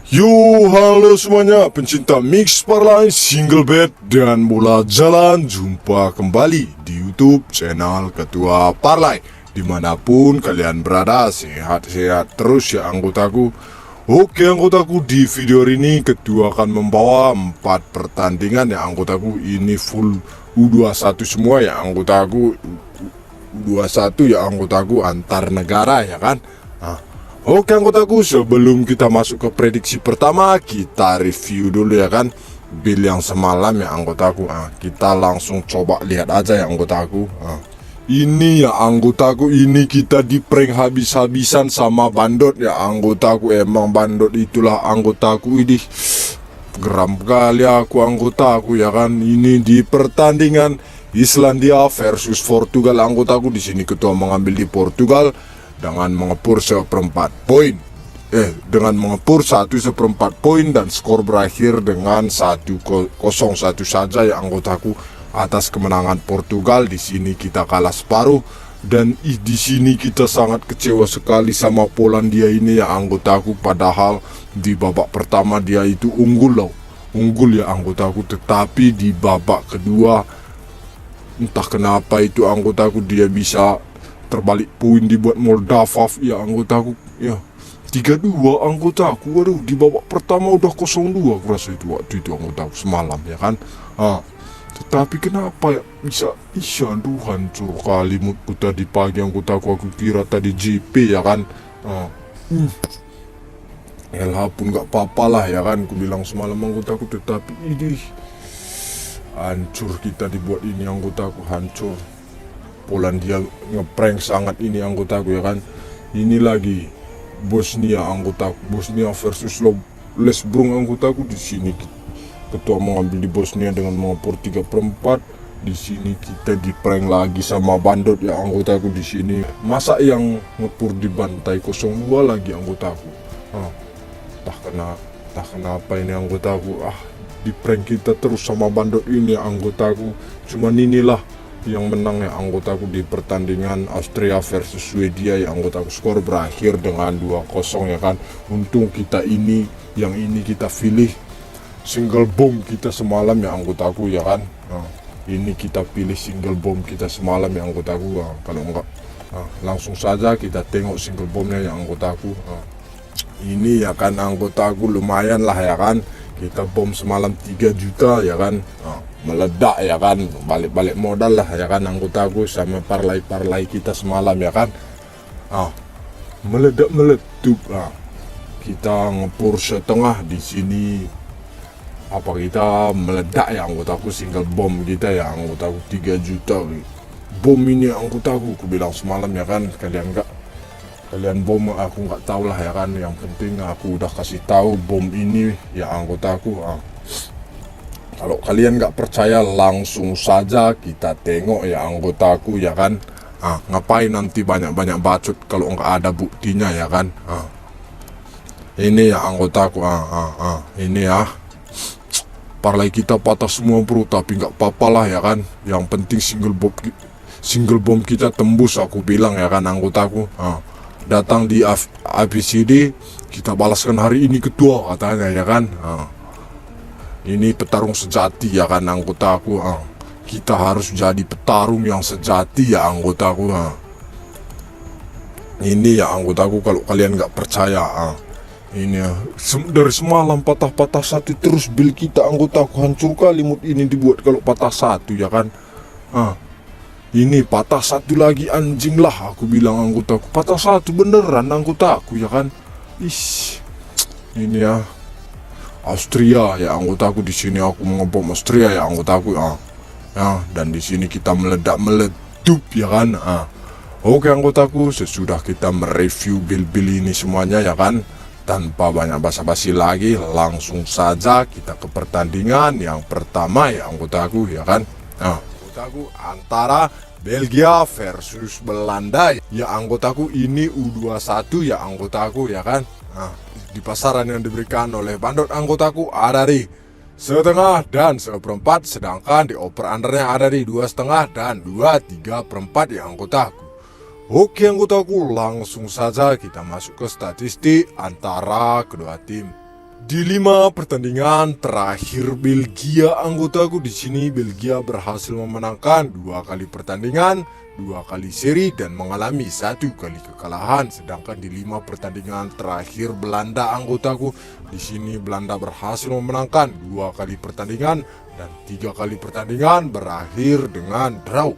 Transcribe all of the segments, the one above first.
Yo, halo semuanya, pencinta mix parlay, single bed, dan bola jalan. Jumpa kembali di YouTube channel Ketua Parlay. Dimanapun kalian berada, sehat-sehat terus ya anggotaku. Oke anggotaku, di video ini Ketua akan membawa 4 pertandingan ya anggotaku. Ini full U21 semua ya anggotaku. U21 ya anggotaku, antar negara ya kan. Oke anggotaku, sebelum kita masuk ke prediksi pertama, kita review dulu ya kan bil yang semalam ya anggotaku. Kita langsung coba lihat aja ya anggotaku. Ini ya anggotaku, ini kita di prank habis-habisan sama bandot ya anggotaku. Emang bandot itulah anggotaku, ini geram kali aku anggotaku ya kan. Ini di pertandingan Islandia versus Portugal anggotaku. Di sini Ketua mengambil di Portugal dengan mengepur seperempat poin. Dengan mengepur 1/4 poin dan skor berakhir dengan 1-0 saja ya anggotaku atas kemenangan Portugal. Di sini kita kalah separuh dan di sini kita sangat kecewa sekali sama Polandia ini ya anggotaku, padahal di babak pertama dia itu unggul ya anggotaku, tetapi di babak kedua entah kenapa itu anggotaku dia bisa terbalik poin dibuat Moldova ya anggotaku ya 3-2 anggotaku. Waduh, di babak pertama udah 0-2 aku rasa itu waktu itu anggotaku semalam ya kan. Tetapi kenapa ya bisa aduh, hancur kali moodku tadi pagi anggotaku. Aku kira tadi GP ya kan. LH pun gak apa-apa lah ya kan, aku bilang semalam anggotaku, tetapi ini hancur kita dibuat ini anggotaku, hancur. Polandia ngeprank sangat ini anggotaku ya kan. Ini lagi Bosnia anggotaku, Bosnia versus Lesbrung anggotaku. Di sini Ketua mengambil di Bosnia dengan mengepur 3/4. Di sini kita di prank lagi sama bandot ya anggotaku. Di sini masa yang ngepur dibantai 0-2 lagi anggotaku. Entah kenapa ini anggotaku, di prank kita terus sama bandot ini anggotaku. Cuman inilah yang menang ya anggotaku di pertandingan Austria versus Swedia ya anggotaku. Skor berakhir dengan 2-0 ya kan. Untung kita ini kita pilih single bomb kita semalam ya anggotaku ya kan. Ini kita pilih single bomb kita semalam ya anggotaku. Kalau enggak langsung saja kita tengok single bombnya ya anggotaku. Ini ya kan anggotaku, lumayan lah ya kan. Kita bom semalam 3 juta ya kan. Meledak ya kan, balik modal lah ya kan anggotaku sama parlay kita semalam ya kan. Meledak-meletup. Kita ngepur setengah di sini. Kita meledak ya anggotaku, single bom kita ya anggotaku 3 juta. Bom ini anggotaku, aku bilang semalam ya kan. Kalian bom aku nggak tahu lah ya kan. Yang penting aku udah kasih tahu bom ini ya anggotaku. Kalau kalian nggak percaya, langsung saja kita tengok ya anggotaku ya kan. Ngapain nanti banyak-banyak bacot kalau nggak ada buktinya ya kan. Ini ya anggotaku, ini ya parlay kita patah semua bro, tapi nggak apa-apa lah ya kan. Yang penting single bomb kita tembus, aku bilang ya kan anggotaku. Datang di ABCD, kita balaskan hari ini Ketua katanya ya kan. Ini petarung sejati ya kan anggotaku. Kita harus jadi petarung yang sejati ya anggotaku. Ini ya anggotaku, kalau kalian nggak percaya, ini ya dari semalam patah-patah satu terus bil kita anggotaku. Hancur kali mood ini dibuat kalau patah satu ya kan. Ini patah satu lagi, anjing lah aku bilang anggotaku. Patah satu beneran anggotaku ya kan. Ini ya Austria ya anggotaku. Di sini aku ngebom Austria ya anggotaku. Dan di sini kita meledak-meledup ya kan. Oke anggotaku, sesudah kita mereview bil-bil ini semuanya ya kan, tanpa banyak basa-basi lagi, langsung saja kita ke pertandingan yang pertama ya anggotaku ya kan. Anggotaku, antara Belgia versus Belanda ya anggotaku. Ini U21 ya anggotaku ya kan. Di pasaran yang diberikan oleh bandot anggotaku ada di 1/2 dan 1/4, sedangkan di over undernya ada di 2/5 dan 2/3/4 ya anggotaku. Oke anggotaku, langsung saja kita masuk ke statistik antara kedua tim. Di 5 pertandingan terakhir Belgia, anggotaku, di sini Belgia berhasil memenangkan 2 kali pertandingan, 2 kali seri dan mengalami 1 kali kekalahan. Sedangkan di 5 pertandingan terakhir Belanda, anggotaku, di sini Belanda berhasil memenangkan 2 kali pertandingan dan 3 kali pertandingan berakhir dengan draw.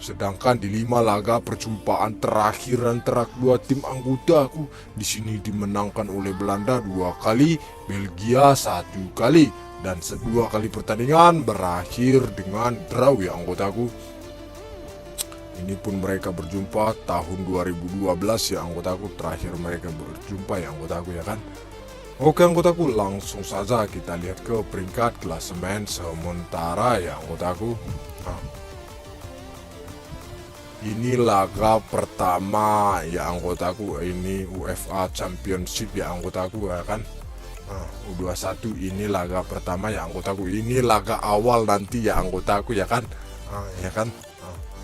Sedangkan di 5 laga perjumpaan terakhir antara kedua tim anggotaku, di sini dimenangkan oleh Belanda 2 kali, Belgia 1 kali, dan 2 kali pertandingan berakhir dengan draw ya anggotaku. Ini pun mereka berjumpa tahun 2012 ya anggotaku, terakhir mereka berjumpa ya anggotaku ya kan. Oke anggotaku, langsung saja kita lihat ke peringkat klasemen sementara ya anggotaku. Ini laga pertama ya anggotaku, ini UEFA Championship ya anggotaku ya kan. U21 ini laga pertama ya anggotaku, ini laga awal nanti ya anggotaku ya kan. Ya kan.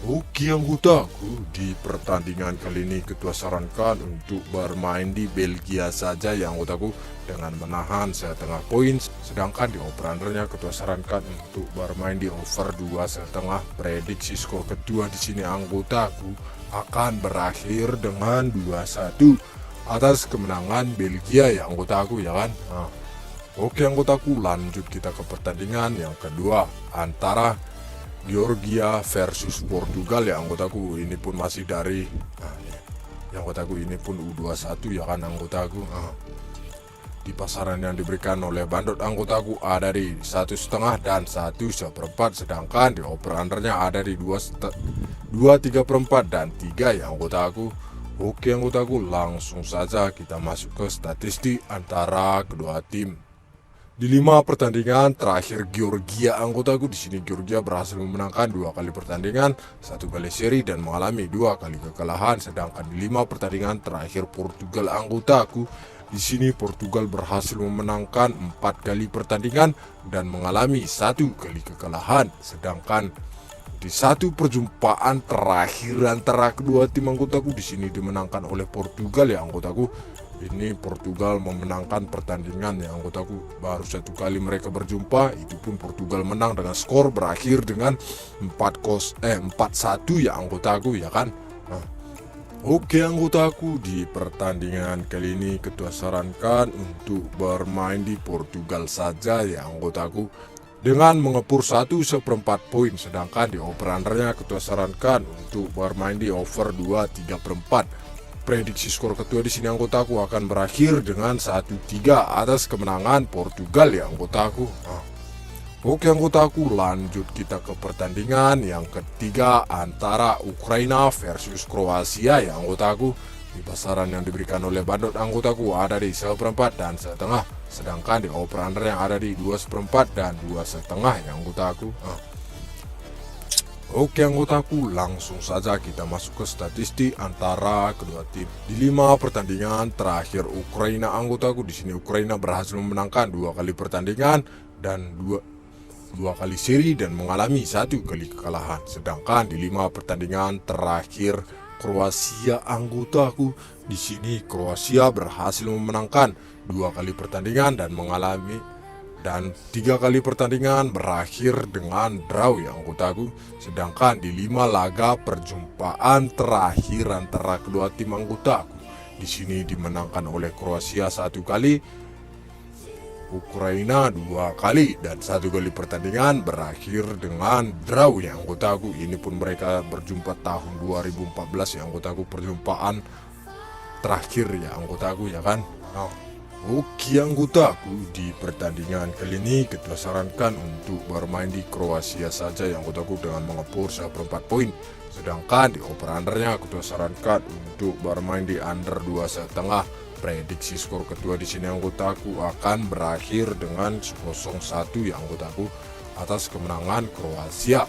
Oke anggotaku, di pertandingan kali ini ketua sarankan untuk bermain di Belgia saja ya anggotaku dengan menahan setengah poin. Sedangkan di over-undernya ketua sarankan untuk bermain di over 2,5. Prediksi skor kedua di sini anggotaku akan berakhir dengan 2-1 atas kemenangan Belgia ya anggotaku ya kan. Oke anggotaku, lanjut kita ke pertandingan yang kedua antara Georgia versus Portugal ya anggotaku. Ini pun masih dari ya anggotaku, ini pun U21 ya kan anggotaku. Di pasaran yang diberikan oleh Bandot anggotaku ada di 1,5 dan 1/1/4. Sedangkan di over undernya ada di 2/3/4 dan 3 ya anggotaku. Oke anggotaku, langsung saja kita masuk ke statistik antara kedua tim. Di 5 pertandingan terakhir Georgia anggotaku, di sini Georgia berhasil memenangkan 2 kali pertandingan, 1 kali seri dan mengalami 2 kali kekalahan. Sedangkan di 5 pertandingan terakhir Portugal anggotaku, di sini Portugal berhasil memenangkan 4 kali pertandingan dan mengalami 1 kali kekalahan. Sedangkan di 1 perjumpaan terakhir antara kedua tim anggotaku, di sini dimenangkan oleh Portugal ya anggotaku. Ini Portugal memenangkan pertandingan ya anggotaku, baru 1 kali mereka berjumpa, itu pun Portugal menang dengan skor berakhir dengan 4-1 ya anggotaku ya kan. Oke anggotaku, di pertandingan kali ini ketua sarankan untuk bermain di Portugal saja ya anggotaku dengan mengepur 1/4 poin. Sedangkan di over undernya ketua sarankan untuk bermain di over 2/3/4. Prediksi skor kedua di sini anggotaku akan berakhir dengan 1-3 atas kemenangan Portugal ya anggotaku. Oke anggotaku, lanjut kita ke pertandingan yang ketiga antara Ukraina versus Kroasia ya anggotaku. Di pasaran yang diberikan oleh Bandot anggotaku ada di 1/4 dan 1/2. Sedangkan di over under yang ada di 2/4 dan 2/5 ya anggotaku. Oke anggotaku, langsung saja kita masuk ke statistik antara kedua tim. Di 5 pertandingan terakhir Ukraina anggotaku, di sini Ukraina berhasil memenangkan 2 kali pertandingan dan 2 kali seri dan mengalami 1 kali kekalahan. Sedangkan di 5 pertandingan terakhir Kroasia anggotaku, di sini Kroasia berhasil memenangkan 2 kali pertandingan dan 3 kali pertandingan berakhir dengan draw ya anggotaku. Sedangkan di 5 laga perjumpaan terakhir antara kedua tim anggotaku, di sini dimenangkan oleh Kroasia 1 kali, Ukraina 2 kali, dan 1 kali pertandingan berakhir dengan draw ya anggotaku. Ini pun mereka berjumpa tahun 2014 ya anggotaku, perjumpaan terakhir ya anggotaku ya kan. Oke anggotaku, di pertandingan kali ini kita sarankan untuk bermain di Kroasia saja yang anggotaku dengan mengepur 1/4 poin. Sedangkan di over undernya kita sarankan untuk bermain di under 2,5. Prediksi skor kedua di sini anggotaku akan berakhir dengan 0-1 ya anggotaku atas kemenangan Kroasia.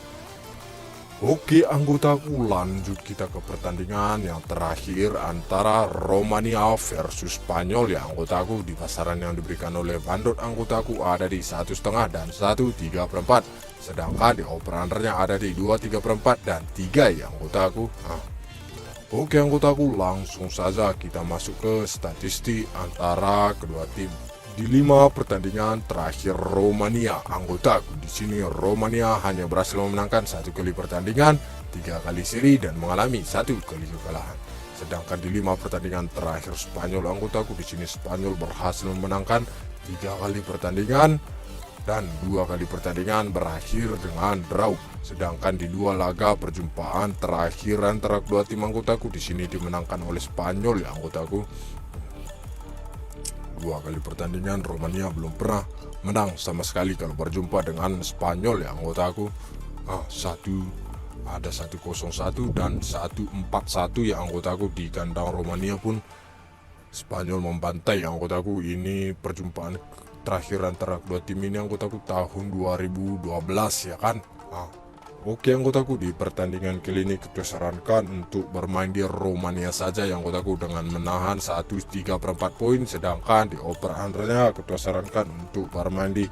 Oke anggotaku, lanjut kita ke pertandingan yang terakhir antara Romania versus Spanyol ya anggotaku. Di pasaran yang diberikan oleh Bandot anggotaku ada di 1,5 dan 1/3/4. Sedangkan di over undernya ada di 2/3/4 dan 3 ya anggotaku. Oke anggotaku, langsung saja kita masuk ke statistik antara kedua tim. Di 5 pertandingan terakhir Romania, anggotaku di sini Romania hanya berhasil memenangkan 1 kali pertandingan, 3 kali seri dan mengalami 1 kali kekalahan. Sedangkan di 5 pertandingan terakhir Spanyol, anggotaku di sini Spanyol berhasil memenangkan 3 kali pertandingan dan 2 kali pertandingan berakhir dengan draw. Sedangkan di 2 laga perjumpaan terakhir antara kedua tim anggotaku di sini dimenangkan oleh Spanyol ya anggotaku. 2 kali pertandingan Romania belum pernah menang sama sekali kalau berjumpa dengan Spanyol ya anggotaku. Ada 1-0-1 dan 1-4-1 ya anggotaku. Di kandang Romania pun Spanyol membantai anggotaku. Ini perjumpaan terakhir antara kedua tim ini anggotaku tahun 2012 ya kan. Oke anggotaku, di pertandingan kali ini kita sarankan untuk bermain di Romania saja ya anggotaku dengan menahan 1/3/4 poin. Sedangkan di over undernya kita sarankan untuk bermain di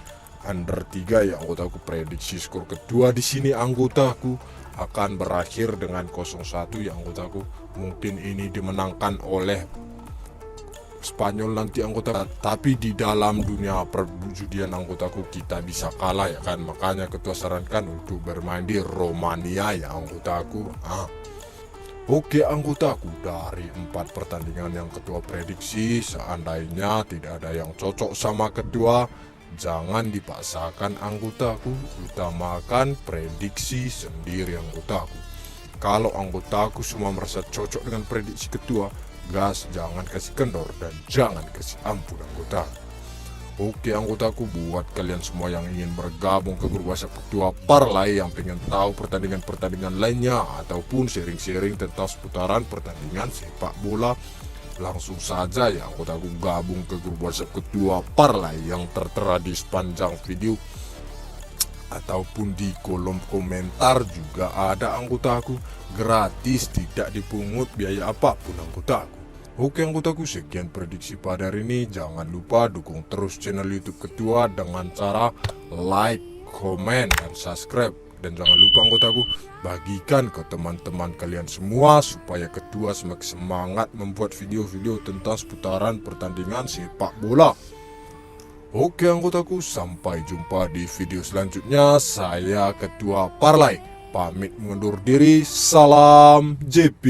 under 3 ya anggotaku. Prediksi skor kedua di sini anggotaku akan berakhir dengan 0-1 ya anggotaku. Mungkin ini dimenangkan oleh Spanyol nanti anggota, tapi di dalam dunia perjudian anggotaku kita bisa kalah ya kan. Makanya ketua sarankan untuk bermain di Romania ya anggotaku. Oke anggotaku, dari 4 pertandingan yang ketua prediksi, seandainya tidak ada yang cocok sama kedua, jangan dipaksakan anggotaku, utamakan prediksi sendiri anggotaku. Kalau anggotaku semua merasa cocok dengan prediksi ketua, gas, jangan kasih kendor dan jangan kasih ampun anggota. Oke anggotaku, buat kalian semua yang ingin bergabung ke grup WhatsApp ketua Parlay, yang pengen tahu pertandingan-pertandingan lainnya ataupun sharing-sharing tentang seputaran pertandingan sepak bola, langsung saja ya anggotaku gabung ke grup WhatsApp ketua Parlay yang tertera di sepanjang video ataupun di kolom komentar juga ada anggotaku, gratis, tidak dipungut biaya apapun anggotaku. Oke anggotaku, sekian prediksi pada hari ini. Jangan lupa dukung terus channel YouTube Ketua dengan cara like, komen, dan subscribe. Dan jangan lupa anggotaku, bagikan ke teman-teman kalian semua supaya Ketua semakin semangat membuat video-video tentang seputaran pertandingan sepak bola. Oke anggotaku, sampai jumpa di video selanjutnya. Saya Ketua Parlay pamit mengundur diri. Salam JP.